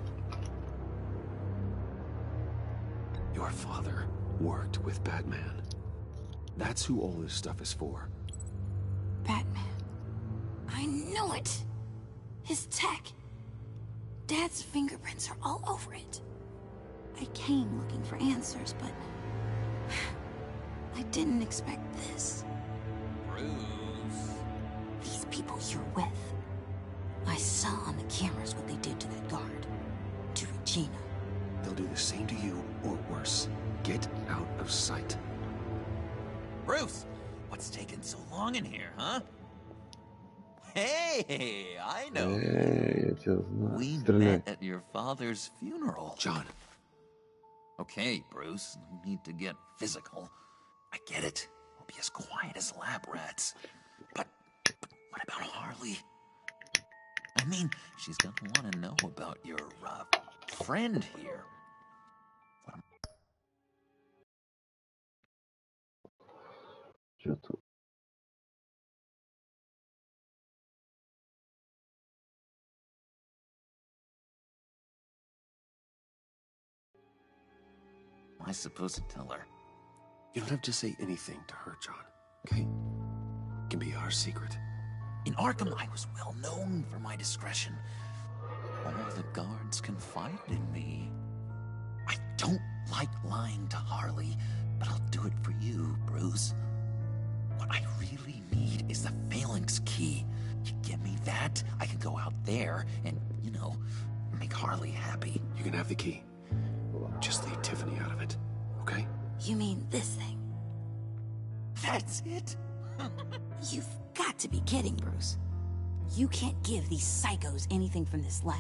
Your father worked with Batman. That's who all this stuff is for. Batman. I knew it! His tech. Dad's fingerprints are all over it. I came looking for answers, but I didn't expect this. Bruce. These people you're with. I saw on the cameras what they did to that guard. To Regina. They'll do the same to you, or worse. Get out of sight. Bruce, what's taking so long in here, huh? Hey, I know you. We met at your father's funeral. John. Okay, Bruce, no need to get physical. I get it. We'll be as quiet as lab rats. But what about Harley? I mean, she's gonna want to know about your, friend here. Что-то. Am I supposed to tell her? You don't have to say anything to her, John, okay? It can be our secret. In Arkham, I was well known for my discretion. All the guards confided in me. I don't like lying to Harley, but I'll do it for you, Bruce. What I really need is the Phalanx key. You give me that, I can go out there and, make Harley happy. You can have the key. Just leave Tiffany out of it, okay? You mean this thing? That's it? You've got to be kidding, Bruce. You can't give these psychos anything from this lab.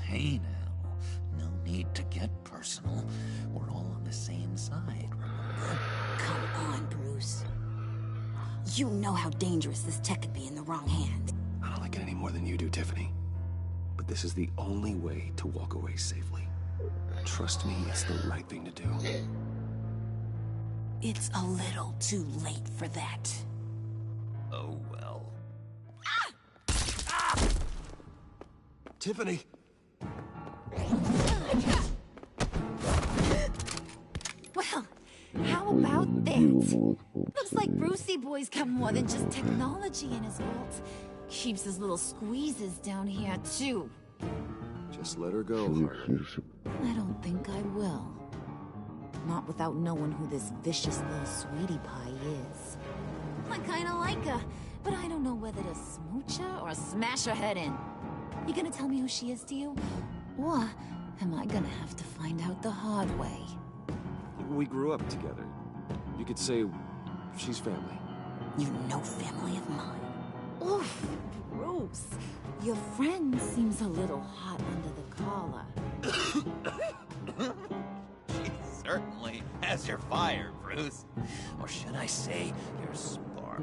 Hey now, no need to get personal. We're all on the same side, remember? Come on, Bruce. You know how dangerous this tech could be in the wrong hands. I don't like it any more than you do, Tiffany. But this is the only way to walk away safely. Trust me, it's the right thing to do. It's a little too late for that. Oh, well. Tiffany! Well, how about that? Looks like Brucey Boy's got more than just technology in his vault. Keeps his little squeezes down here, too. Just let her go, Harley. I don't think I will. Not without knowing who this vicious little sweetie pie is. I kinda like her, but I don't know whether to smooch her or smash her head in. You gonna tell me who she is to you? Or am I gonna have to find out the hard way? We grew up together. You could say she's family. You know family of mine. Oof, Bruce. Your friend seems a little hot under the collar. She certainly has your fire, Bruce. Or should I say, your spark.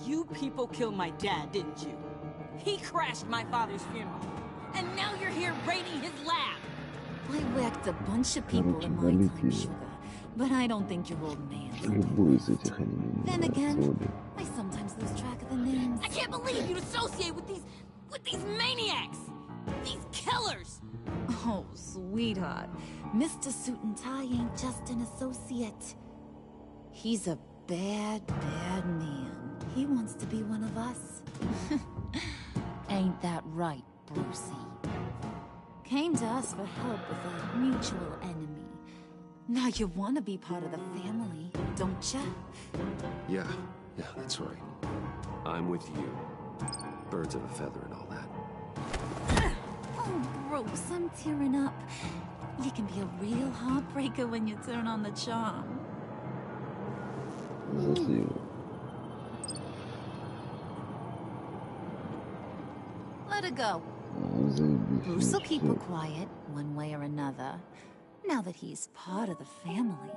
You people killed my dad, didn't you? He crashed my father's funeral. And now you're here raiding his lab. I whacked a bunch of people in my time, sugar. But I don't think your old man's. Then again, I sometimes lose track of the names. I can't believe you'd associate with these maniacs! These killers! Oh, sweetheart. Mr. Suit and Tie ain't just an associate. He's a bad, bad man. He wants to be one of us. Ain't that right, Brucey? Came to us for help with a mutual enemy. Now you want to be part of the family, don't ya? Yeah, that's right. I'm with you. Birds of a feather and all that. Oh, Bruce, I'm tearing up. You can be a real heartbreaker when you turn on the charm. Let her go. Bruce will keep her quiet, one way or another, now that he's part of the family.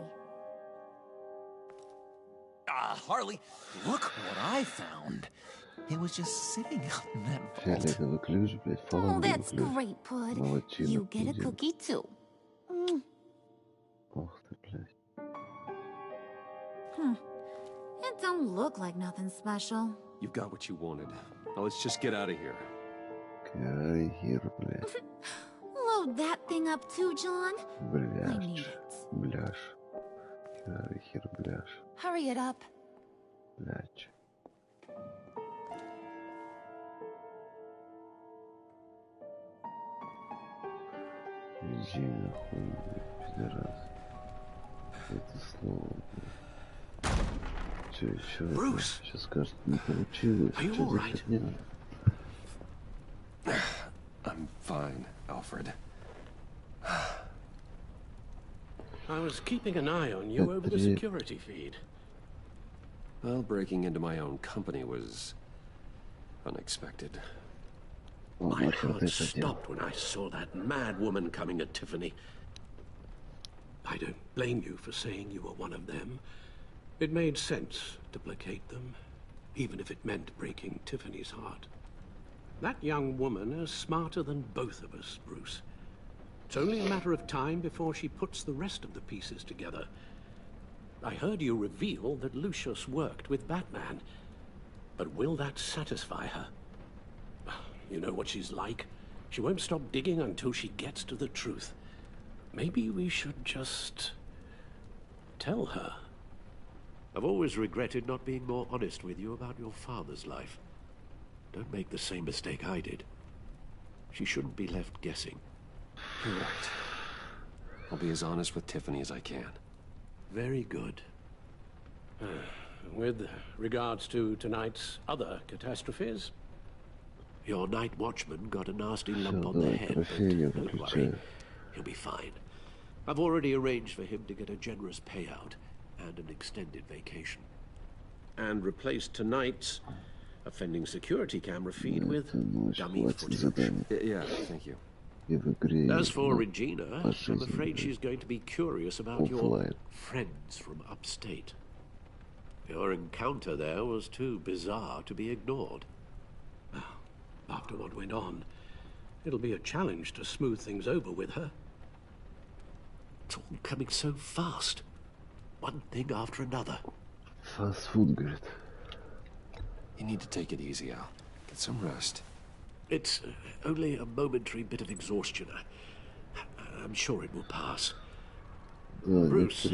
Harley, look what I found. It was just sitting out in that vault. Oh, that's great, Pud. You get a cookie, too. It don't look like nothing special. You've got what you wanted. Now let's just get out of here. Карьер, блядь. Load that thing up too, John. I need Бляш. it. Бляш. Карьер, бляш. Hurry it up. Бляч. Иди нахуй, пидорас. Это слово, блядь. Че еще? Bruce! Сейчас скажет, не получилось. Are you Что all за right? херня? I'm fine, Alfred. I was keeping an eye on you over the security feed. Well, breaking into my own company was unexpected. My heart stopped when I saw that mad woman coming at Tiffany. I don't blame you for saying you were one of them. It made sense to placate them, even if it meant breaking Tiffany's heart. That young woman is smarter than both of us, Bruce. It's only a matter of time before she puts the rest of the pieces together. I heard you reveal that Lucius worked with Batman. But will that satisfy her? You know what she's like. She won't stop digging until she gets to the truth. Maybe we should just tell her. I've always regretted not being more honest with you about your father's life. Don't make the same mistake I did. She shouldn't be left guessing. You're right. I'll be as honest with Tiffany as I can. Very good. With regards to tonight's other catastrophes, your night watchman got a nasty lump on the head, but don't worry, he'll be fine. I've already arranged for him to get a generous payout and an extended vacation. And replaced tonight's offending security camera feed with dummy footage. Yeah, thank you. As for Regina, I'm afraid she's going to be curious about your friends from upstate. Your encounter there was too bizarre to be ignored. After what went on, it'll be a challenge to smooth things over with her. It's all coming so fast. One thing after another. Fast food, говорит. You need to take it easy, Al. Get some rest. It's only a momentary bit of exhaustion. I'm sure it will pass. Bruce,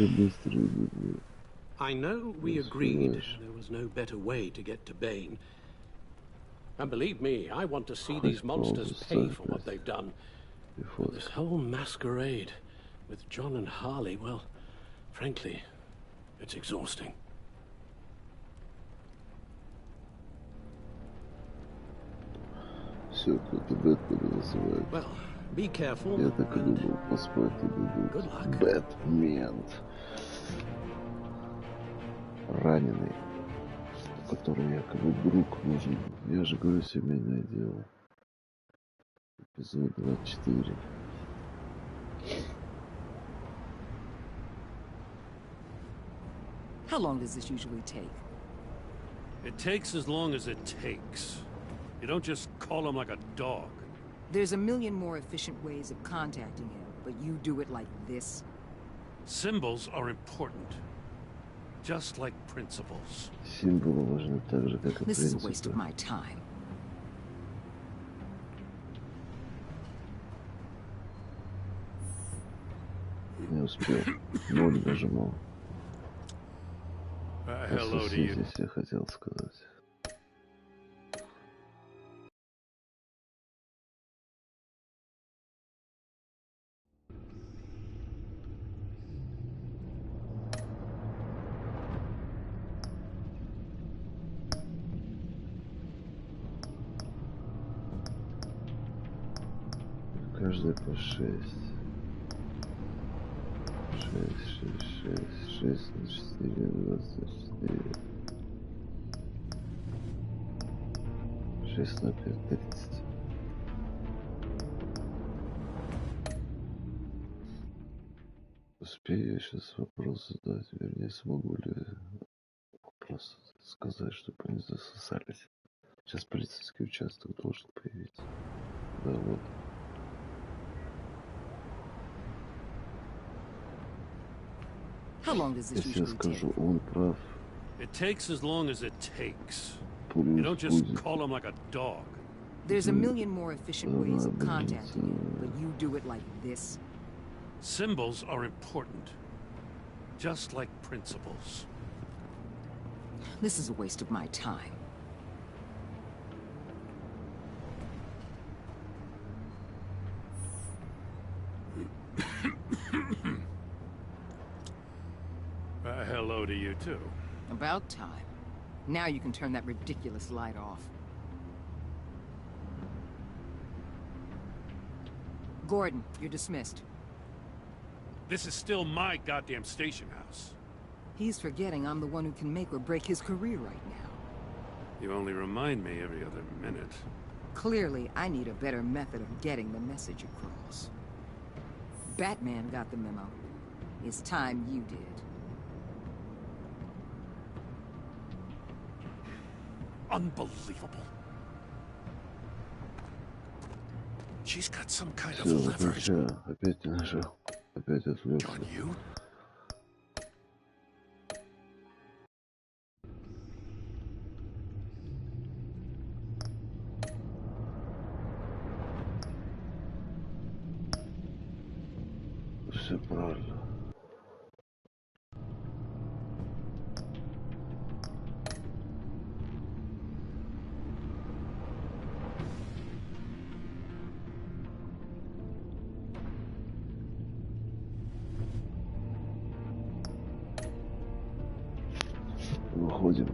I know we agreed there was no better way to get to Bane. And believe me, I want to see these monsters pay for what they've done. But this whole masquerade with John and Harley, well, frankly, it's exhausting. Все, кто-то Бэтмена называет. Well, be careful. Я так и думал, поспать и бегут. Бэтмен. Раненый, который якобы друг нужен. Я же говорю, семейное дело. Эпизод 24. How long does this usually take? It takes as long as it takes. You don't just call him like a dog. There's a million more efficient ways of contacting him, but you do it like this? Symbols are important. Just like principles. Символы важны так же, как и This is a waste of my time. Не успел. Ноль нажимал. Hello to you. Здесь я хотел сказать. Каждый по 6. 6 на 4, 24. 6 на 5, 30. Успею я сейчас вопрос задать, вернее, смогу ли вопрос сказать, чтобы они засосались. Сейчас полицейский участок должен появиться. Да, вот. How long does this Если я usually скажу, take? он прав. It takes as long as it takes. Плюс You don't just будет. call him like a dog. There's a million more efficient ways of contacting you, but you do it like this. Symbols are important. Just like principles. This is a waste of my time. Hello to you, too. About time. Now you can turn that ridiculous light off. Gordon, you're dismissed. This is still my goddamn station house. He's forgetting I'm the one who can make or break his career right now. You only remind me every other minute. Clearly, I need a better method of getting the message across. Batman got the memo. It's time you did. Unbelievable. She's got some kind of Всё, leverage. выключаю. Опять не нажал. Опять отвлекся. On you? Все правильно. Выходим.